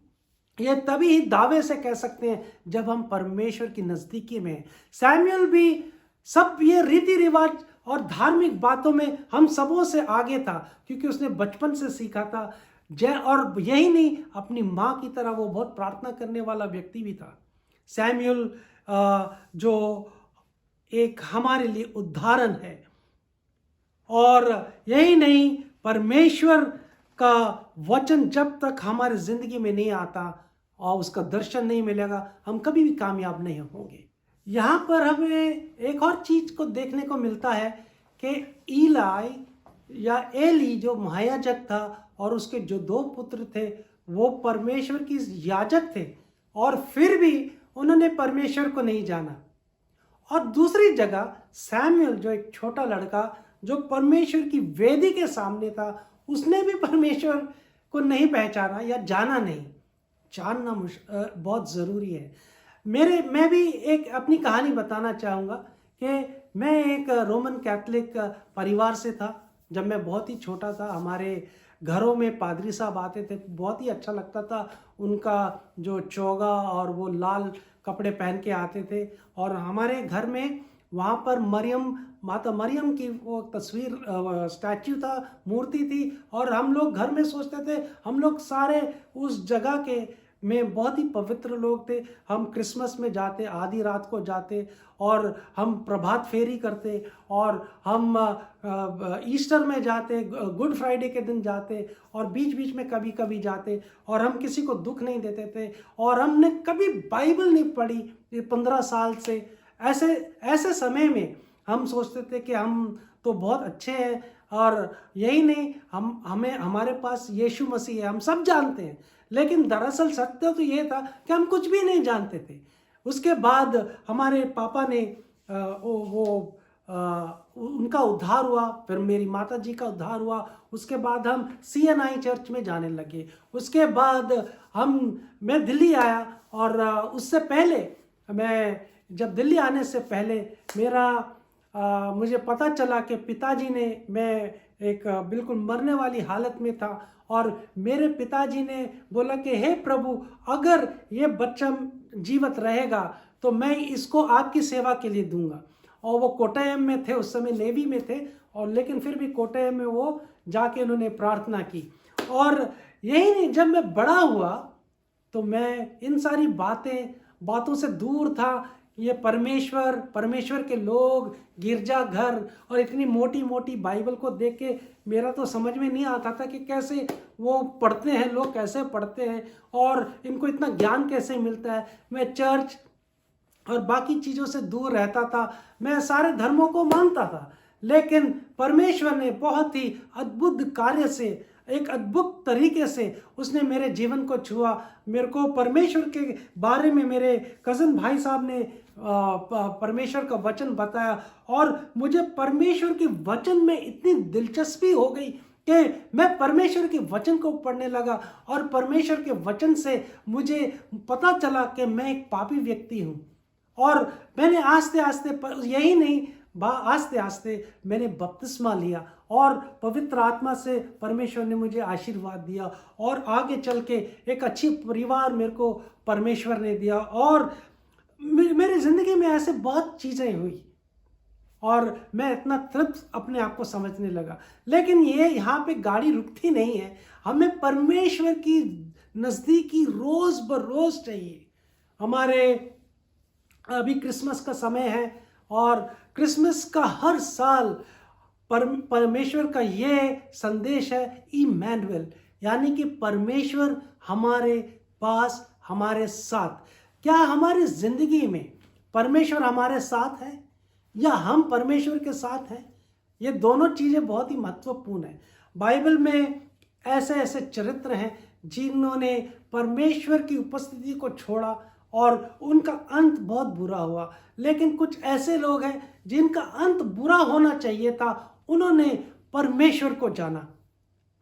ये तभी ही दावे से कह सकते हैं जब हम परमेश्वर की नज़दीकी में हैं। सैमुएल भी सब ये रीति रिवाज और धार्मिक बातों में हम सबों से आगे था, क्योंकि उसने बचपन से सीखा था। और यही नहीं, अपनी माँ की तरह वो बहुत प्रार्थना करने वाला व्यक्ति भी था। सैमुएल जो एक हमारे लिए उदाहरण है। और यही नहीं, परमेश्वर का वचन जब तक हमारी ज़िंदगी में नहीं आता और उसका दर्शन नहीं मिलेगा, हम कभी भी कामयाब नहीं होंगे। यहाँ पर हमें एक और चीज़ को देखने को मिलता है कि एली जो महायाजक था और उसके जो 2 पुत्र थे, वो परमेश्वर की याजक थे और फिर भी उन्होंने परमेश्वर को नहीं जाना। और दूसरी जगह सैमुएल जो एक छोटा लड़का जो परमेश्वर की वेदी के सामने था, उसने भी परमेश्वर को नहीं पहचाना या जाना नहीं। जानना बहुत ज़रूरी है। मैं भी एक अपनी कहानी बताना चाहूँगा कि मैं एक रोमन कैथोलिक परिवार से था। जब मैं बहुत ही छोटा था, हमारे घरों में पादरी साहब आते थे, बहुत ही अच्छा लगता था उनका जो चोगा और वो लाल कपड़े पहन के आते थे। और हमारे घर में वहाँ पर माता मरियम की वो तस्वीर स्टैच्यू था, मूर्ति थी। और हम लोग घर में सोचते थे, हम लोग सारे उस जगह के में बहुत ही पवित्र लोग थे। हम क्रिसमस में जाते, आधी रात को जाते और हम प्रभात फेरी करते, और हम ईस्टर में जाते, गुड फ्राइडे के दिन जाते, और बीच बीच में कभी कभी जाते, और हम किसी को दुख नहीं देते थे। और हमने कभी बाइबल नहीं पढ़ी 15 साल से। ऐसे समय में हम सोचते थे कि हम तो बहुत अच्छे हैं, और यही नहीं, हमारे पास यीशु मसीह है, हम सब जानते हैं। लेकिन दरअसल सत्य तो ये था कि हम कुछ भी नहीं जानते थे। उसके बाद हमारे पापा ने उनका उद्धार हुआ, फिर मेरी माता जी का उद्धार हुआ। उसके बाद हम CNI चर्च में जाने लगे। उसके बाद मैं दिल्ली आया, और उससे पहले जब दिल्ली आने से पहले मुझे पता चला कि पिताजी ने, मैं एक बिल्कुल मरने वाली हालत में था, और मेरे पिताजी ने बोला कि हे प्रभु, अगर ये बच्चा जीवित रहेगा तो मैं इसको आपकी सेवा के लिए दूंगा। और वो कोट्टयम में थे, उस समय नेवी में थे, और लेकिन फिर भी कोट्टयम में वो जाके उन्होंने प्रार्थना की। और यही नहीं, जब मैं बड़ा हुआ तो मैं इन सारी बातों से दूर था। ये परमेश्वर के लोग, गिरजाघर और इतनी मोटी मोटी बाइबल को देख के मेरा तो समझ में नहीं आता था कि कैसे वो पढ़ते हैं, लोग कैसे पढ़ते हैं और इनको इतना ज्ञान कैसे मिलता है। मैं चर्च और बाकी चीज़ों से दूर रहता था। मैं सारे धर्मों को मानता था, लेकिन परमेश्वर ने बहुत ही अद्भुत कार्य से, एक अद्भुत तरीके से उसने मेरे जीवन को छुआ। मेरे को परमेश्वर के बारे में मेरे कज़न भाई साहब ने परमेश्वर का वचन बताया, और मुझे परमेश्वर के वचन में इतनी दिलचस्पी हो गई कि मैं परमेश्वर के वचन को पढ़ने लगा। और परमेश्वर के वचन से मुझे पता चला कि मैं एक पापी व्यक्ति हूँ। और मैंने आस्ते आस्ते मैंने बपतिस्मा लिया, और पवित्र आत्मा से परमेश्वर ने मुझे आशीर्वाद दिया, और आगे चल के एक अच्छी परिवार मेरे को परमेश्वर ने दिया। और मेरी ज़िंदगी में ऐसे बहुत चीज़ें हुई, और मैं इतना तृप्त अपने आप को समझने लगा। लेकिन ये यहाँ पे गाड़ी रुकती नहीं है, हमें परमेश्वर की नज़दीकी रोज़ बरोज़ चाहिए। हमारे अभी क्रिसमस का समय है, और क्रिसमस का हर साल परमेश्वर का ये संदेश है, इमैनुअल, यानी कि परमेश्वर हमारे पास, हमारे साथ। क्या हमारी ज़िंदगी में परमेश्वर हमारे साथ है या हम परमेश्वर के साथ हैं? ये दोनों चीज़ें बहुत ही महत्वपूर्ण हैं। बाइबल में ऐसे ऐसे चरित्र हैं जिन्होंने परमेश्वर की उपस्थिति को छोड़ा और उनका अंत बहुत बुरा हुआ। लेकिन कुछ ऐसे लोग हैं जिनका अंत बुरा होना चाहिए था, उन्होंने परमेश्वर को जाना।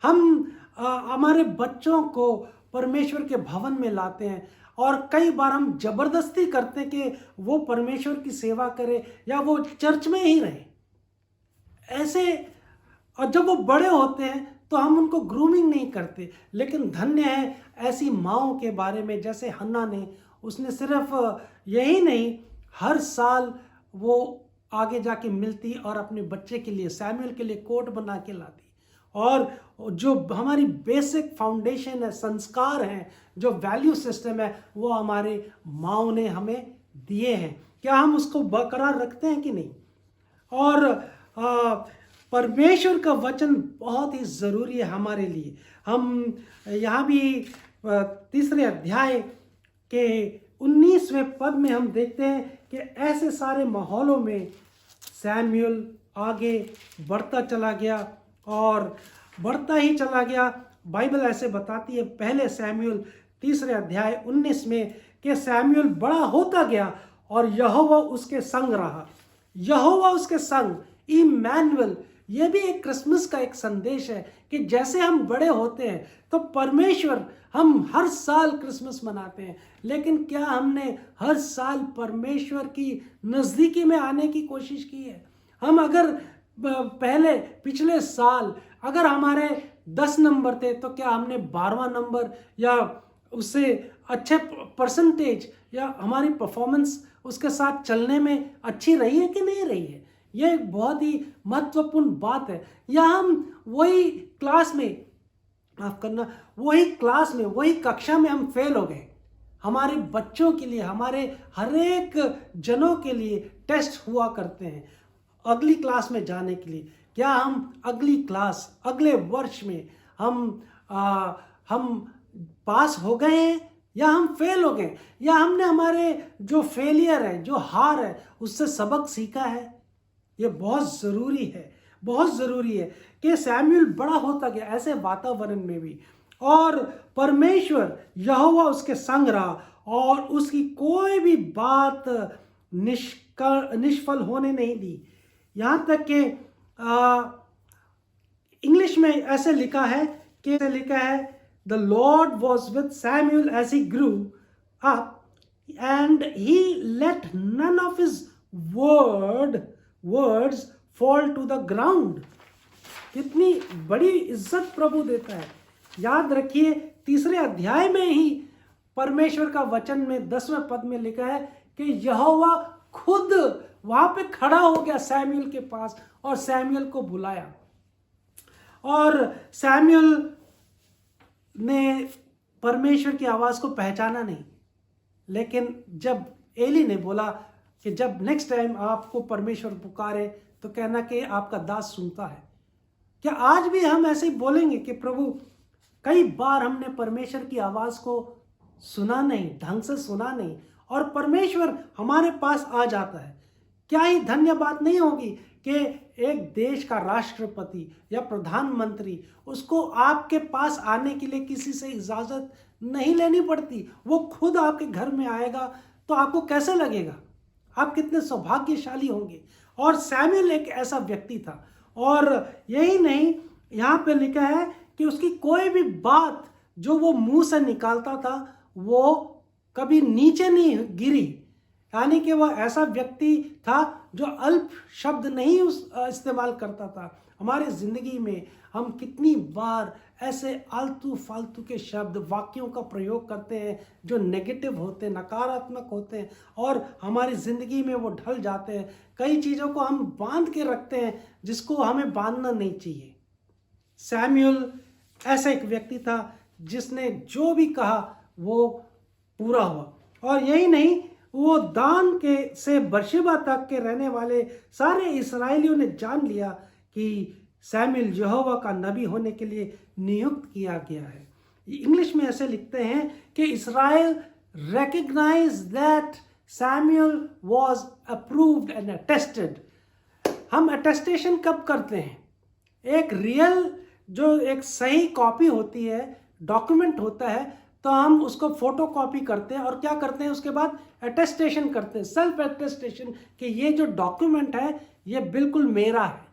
हम हमारे बच्चों को परमेश्वर के भवन में लाते हैं, और कई बार हम जबरदस्ती करते कि वो परमेश्वर की सेवा करे या वो चर्च में ही रहे ऐसे। और जब वो बड़े होते हैं तो हम उनको ग्रूमिंग नहीं करते। लेकिन धन्य है ऐसी माँओं के बारे में, जैसे हन्ना ने, उसने सिर्फ यही नहीं, हर साल वो आगे जाके मिलती और अपने बच्चे के लिए, सैमुअल के लिए कोट बना के लाती। और जो हमारी बेसिक फाउंडेशन है, संस्कार हैं, जो वैल्यू सिस्टम है, वो हमारे माँओं ने हमें दिए हैं। क्या हम उसको बरकरार रखते हैं कि नहीं? और परमेश्वर का वचन बहुत ही ज़रूरी है हमारे लिए। हम यहाँ भी 3 अध्याय के 19वें पद में हम देखते हैं कि ऐसे सारे माहौलों में सैमुअल आगे बढ़ता चला गया और बढ़ता ही चला गया। बाइबल ऐसे बताती है, पहले सैमुअल 3 अध्याय 19 में, कि सैमुअल बड़ा होता गया और यहोवा उसके संग रहा। यहोवा उसके संग, इमैनुअल। ये भी एक क्रिसमस का एक संदेश है कि जैसे हम बड़े होते हैं तो परमेश्वर, हम हर साल क्रिसमस मनाते हैं, लेकिन क्या हमने हर साल परमेश्वर की नज़दीकी में आने की कोशिश की है? हम अगर पिछले साल अगर हमारे 10 नंबर थे, तो क्या हमने 12वां नंबर या उससे अच्छे परसेंटेज या हमारी परफॉर्मेंस उसके साथ चलने में अच्छी रही है कि नहीं रही है, ये एक बहुत ही महत्वपूर्ण बात है। या हम वही क्लास में, माफ करना, वही क्लास में, वही कक्षा में हम फेल हो गए। हमारे बच्चों के लिए, हमारे हर एक जनों के लिए टेस्ट हुआ करते हैं अगली क्लास में जाने के लिए। क्या हम अगली क्लास, अगले वर्ष में हम पास हो गए हैं या हम फेल हो गए, या हमने हमारे जो फेलियर है, जो हार है, उससे सबक सीखा है? ये बहुत ज़रूरी है, बहुत ज़रूरी है कि सैमुअल बड़ा होता गया ऐसे वातावरण में भी, और परमेश्वर यहोवा उसके संग रहा और उसकी कोई भी बात निष्फल होने नहीं दी। यहाँ तक कि इंग्लिश में ऐसे लिखा है the Lord was with Samuel as he grew up and he let none of his words fall to the ground. कितनी बड़ी इज्जत प्रभु देता है। याद रखिए 3 अध्याय में ही परमेश्वर का वचन में 10वें पद में लिखा है कि यहोवा खुद वहां पे खड़ा हो गया सैमुअल के पास और सैमुअल को बुलाया, और सैमुअल ने परमेश्वर की आवाज को पहचाना नहीं। लेकिन जब एली ने बोला कि जब नेक्स्ट टाइम आपको परमेश्वर पुकारे तो कहना कि आपका दास सुनता है। क्या आज भी हम ऐसे ही बोलेंगे कि प्रभु, कई बार हमने परमेश्वर की आवाज को सुना नहीं, ढंग से सुना नहीं, और परमेश्वर हमारे पास आ जाता है। क्या ही धन्य बात नहीं होगी कि एक देश का राष्ट्रपति या प्रधानमंत्री, उसको आपके पास आने के लिए किसी से इजाजत नहीं लेनी पड़ती, वो खुद आपके घर में आएगा, तो आपको कैसे लगेगा? आप कितने सौभाग्यशाली होंगे। और सैमुअल एक ऐसा व्यक्ति था, और यही नहीं, यहाँ पे लिखा है कि उसकी कोई भी बात जो वो मुंह से निकालता था वो कभी नीचे नहीं गिरी। यानी कि वह ऐसा व्यक्ति था जो अल्प शब्द नहीं इस्तेमाल करता था। हमारी ज़िंदगी में हम कितनी बार ऐसे आलतू फालतू के शब्द, वाक्यों का प्रयोग करते हैं जो नेगेटिव होते हैं, नकारात्मक होते हैं, और हमारी ज़िंदगी में वो ढल जाते हैं। कई चीज़ों को हम बांध के रखते हैं जिसको हमें बांधना नहीं चाहिए। सैमुअल ऐसा एक व्यक्ति था जिसने जो भी कहा वो पूरा हुआ। और यही नहीं, वो दान के से बर्शेबा तक के रहने वाले सारे इस्राएलियों ने जान लिया कि सैमुअल यहोवा का नबी होने के लिए नियुक्त किया गया है। इंग्लिश में ऐसे लिखते हैं कि Israel recognise that Samuel was approved and attested. हम अटेस्टेशन कब करते हैं? एक रियल, जो एक सही कॉपी होती है, डॉक्यूमेंट होता है, तो हम उसको फोटो कॉपी करते हैं और क्या करते हैं, उसके बाद अटेस्टेशन करते हैं, सेल्फ अटेस्टेशन, कि ये जो डॉक्यूमेंट है ये बिल्कुल मेरा है।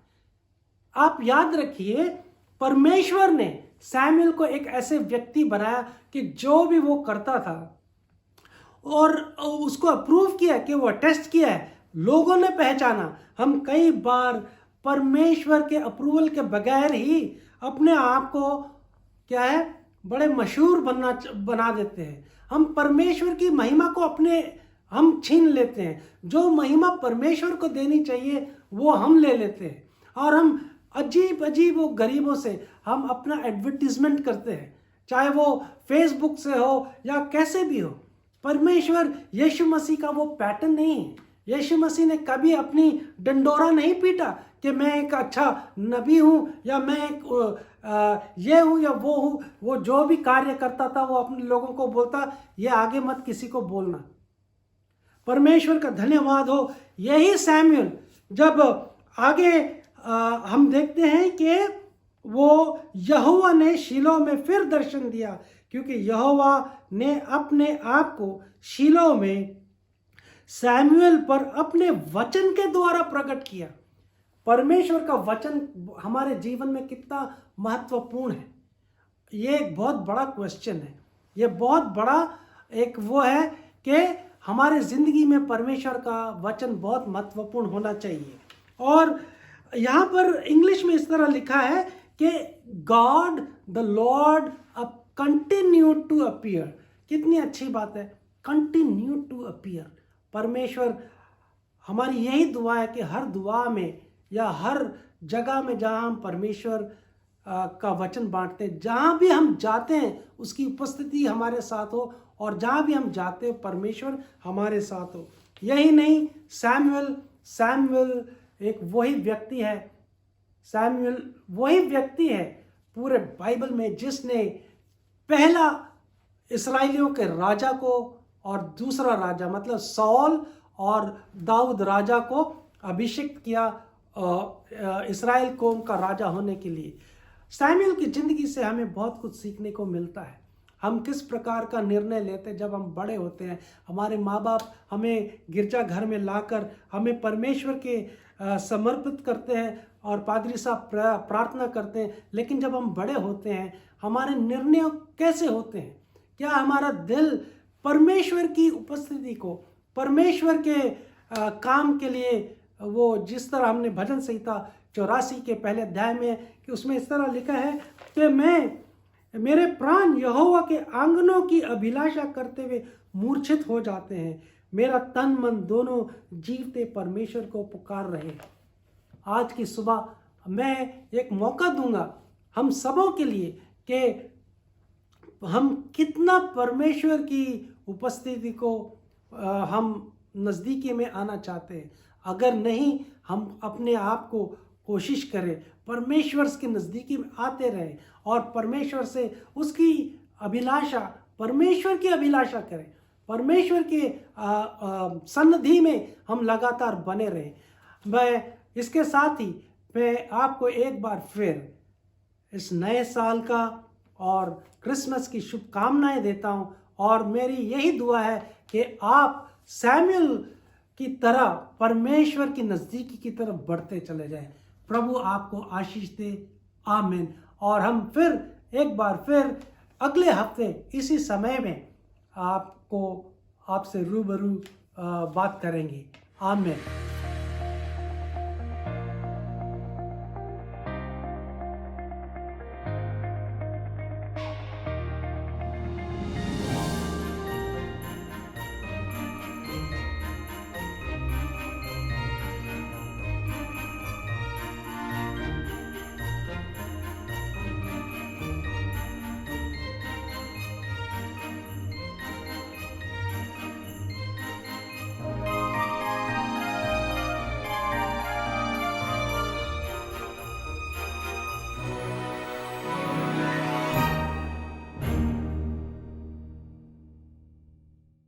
आप याद रखिए, परमेश्वर ने सैमुअल को एक ऐसे व्यक्ति बनाया कि जो भी वो करता था और उसको अप्रूव किया, कि वो टेस्ट किया है, लोगों ने पहचाना। हम कई बार परमेश्वर के अप्रूवल के बगैर ही अपने आप को क्या है, बड़े मशहूर बना देते हैं। हम परमेश्वर की महिमा को हम छीन लेते हैं। जो महिमा परमेश्वर को देनी चाहिए वो हम ले लेते हैं, और हम अजीब अजीब वो गरीबों से हम अपना एडवर्टीजमेंट करते हैं, चाहे वो फेसबुक से हो या कैसे भी हो। परमेश्वर यीशु मसीह का वो पैटर्न नहीं है। यीशु मसीह ने कभी अपनी डंडोरा नहीं पीटा कि मैं एक अच्छा नबी हूँ, या मैं एक ये हूँ या वो हूँ। वो जो भी कार्य करता था वो अपने लोगों को बोलता, ये आगे मत किसी को बोलना। परमेश्वर का धन्यवाद हो। यही सैमुअल जब आगे हम देखते हैं कि वो यहोवा ने शीलो में फिर दर्शन दिया, क्योंकि यहोवा ने अपने आप को शीलो में सैमुअल पर अपने वचन के द्वारा प्रकट किया। परमेश्वर का वचन हमारे जीवन में कितना महत्वपूर्ण है, ये एक बहुत बड़ा क्वेश्चन है। ये बहुत बड़ा एक वो है कि हमारे ज़िंदगी में परमेश्वर का वचन बहुत महत्वपूर्ण होना चाहिए। और यहाँ पर इंग्लिश में इस तरह लिखा है कि God the Lord continued to appear. कितनी अच्छी बात है, कंटिन्यू टू अपीयर। परमेश्वर, हमारी यही दुआ है कि हर दुआ में या हर जगह में जहाँ हम परमेश्वर का वचन बांटते हैं, जहाँ भी हम जाते हैं उसकी उपस्थिति हमारे साथ हो, और जहाँ भी हम जाते हैं परमेश्वर हमारे साथ हो। यही नहीं, सैमुअल एक वही व्यक्ति है, सैमुअल वही व्यक्ति है पूरे बाइबल में जिसने पहला इस्राएलियों के राजा को और दूसरा राजा मतलब सौल और दाऊद राजा को अभिषेक किया इस्राएल कौम का राजा होने के लिए। सैमुअल की ज़िंदगी से हमें बहुत कुछ सीखने को मिलता है। हम किस प्रकार का निर्णय लेते हैं जब हम बड़े होते हैं। हमारे माँ बाप हमें गिरजा घर में लाकर हमें परमेश्वर के समर्पित करते हैं और पादरी साहब प्रार्थना करते हैं, लेकिन जब हम बड़े होते हैं हमारे निर्णय कैसे होते हैं? क्या हमारा दिल परमेश्वर की उपस्थिति को, परमेश्वर के काम के लिए, वो जिस तरह हमने भजन संहिता 84 के पहले अध्याय में कि उसमें इस तरह लिखा है कि मेरे प्राण यहोवा के आंगनों की अभिलाषा करते हुए मूर्छित हो जाते हैं, मेरा तन मन दोनों जीवते परमेश्वर को पुकार रहे हैं। आज की सुबह मैं एक मौका दूंगा हम सबों के लिए कि हम कितना परमेश्वर की उपस्थिति को हम नज़दीकी में आना चाहते हैं। अगर नहीं, हम अपने आप को कोशिश करें, परमेश्वर के नज़दीकी में आते रहें और परमेश्वर से उसकी अभिलाषा, परमेश्वर की अभिलाषा करें, परमेश्वर के सन्निधि में हम लगातार बने रहें। मैं इसके साथ ही मैं आपको एक बार फिर इस नए साल का और क्रिसमस की शुभकामनाएं देता हूं, और मेरी यही दुआ है कि आप सैमुअल की तरह परमेश्वर की नज़दीकी की तरफ बढ़ते चले जाएं। प्रभु आपको आशीष दे, आमीन। और हम फिर एक बार फिर अगले हफ्ते इसी समय में आपसे रूबरू बात करेंगे। आमीन।